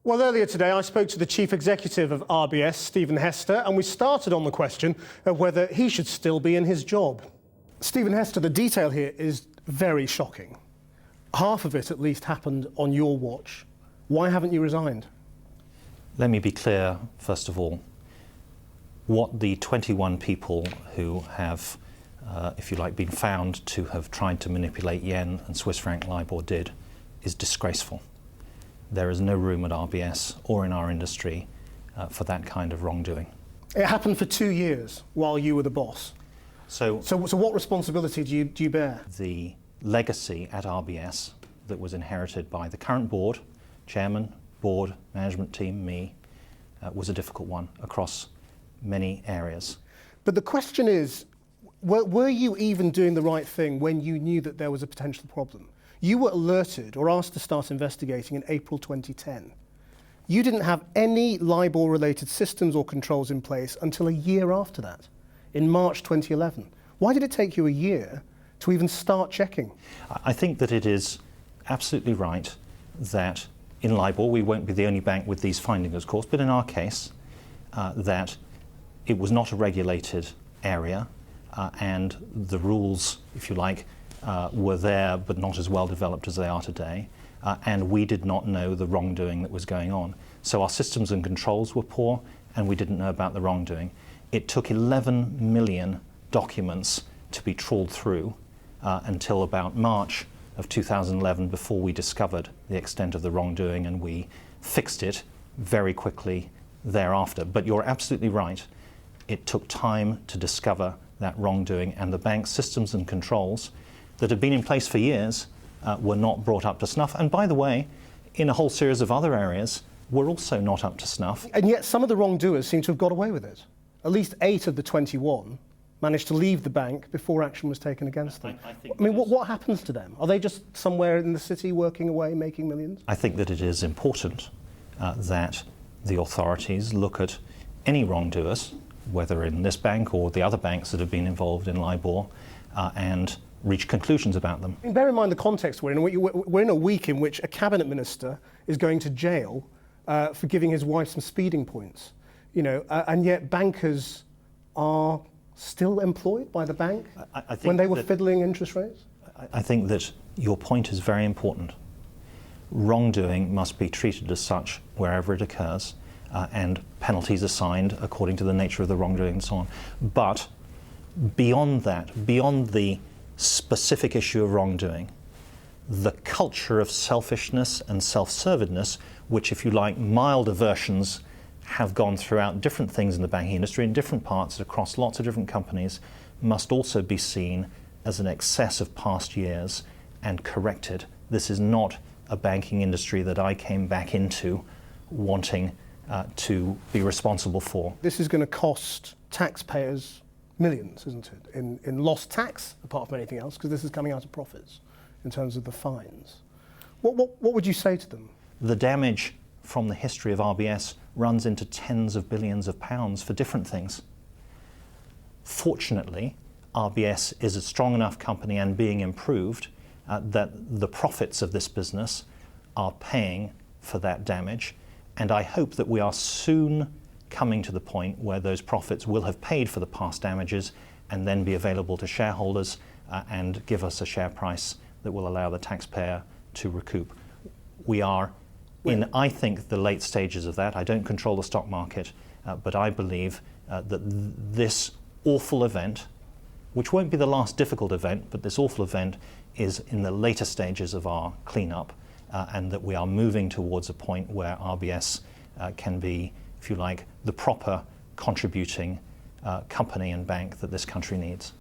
Well, earlier today I spoke to the Chief Executive of RBS, Stephen Hester, and we started on the question of whether he should still be in his job. Stephen Hester, the detail here is very shocking. Half of it at least happened on your watch. Why haven't you resigned? Let me be clear, first of all. What the 21 people who have, if you like, been found to have tried to manipulate yen and Swiss franc Libor did is disgraceful. There is no room at RBS or in our industry for that kind of wrongdoing. It happened for 2 years while you were the boss. So what responsibility do you bear? The legacy at RBS that was inherited by the current board, chairman, board, management team, me, was a difficult one across many areas. But the question is, were you even doing the right thing when you knew that there was a potential problem? You were alerted or asked to start investigating in April 2010. You didn't have any Libor-related systems or controls in place until a year after that, in March 2011. Why did it take you a year to even start checking? I think that it is absolutely right that in Libor, we won't be the only bank with these findings, of course, but in our case, that it was not a regulated area and the rules, if you like, were there but not as well developed as they are today, and we did not know the wrongdoing that was going on. So our systems and controls were poor and we didn't know about the wrongdoing. It took 11 million documents to be trawled through until about March of 2011 before we discovered the extent of the wrongdoing, and we fixed it very quickly thereafter. But you're absolutely right. It took time to discover that wrongdoing, and the bank's systems and controls that had been in place for years were not brought up to snuff. And by the way, in a whole series of other areas, were also not up to snuff. And yet some of the wrongdoers seem to have got away with it. At least 8 of the 21 managed to leave the bank before action was taken against them. I mean, what happens to them? Are they just somewhere in the city working away, making millions? I think that it is important that the authorities look at any wrongdoers, whether in this bank or the other banks that have been involved in Libor, and reach conclusions about them. I mean, bear in mind the context we're in. We're in a week in which a cabinet minister is going to jail for giving his wife some speeding points. You know, and yet bankers are still employed by the bank when they were fiddling interest rates? I think that your point is very important. Wrongdoing must be treated as such wherever it occurs, and penalties assigned according to the nature of the wrongdoing and so on. But beyond that, beyond the specific issue of wrongdoing, the culture of selfishness and self-servedness, which, if you like, milder versions have gone throughout different things in the banking industry in different parts across lots of different companies, must also be seen as an excess of past years and corrected. This is not a banking industry that I came back into wanting to be responsible for. This is going to cost taxpayers millions, isn't it, in lost tax, apart from anything else, because this is coming out of profits in terms of the fines. What would you say to them? The damage from the history of RBS runs into tens of billions of pounds for different things. Fortunately, RBS is a strong enough company and being improved that the profits of this business are paying for that damage, and I hope that we are soon coming to the point where those profits will have paid for the past damages and then be available to shareholders and give us a share price that will allow the taxpayer to recoup. We are in, I think, the late stages of that. I don't control the stock market, but I believe that this awful event, which won't be the last difficult event, but this awful event is in the later stages of our cleanup, and that we are moving towards a point where RBS can be, if you like, the proper contributing company and bank that this country needs.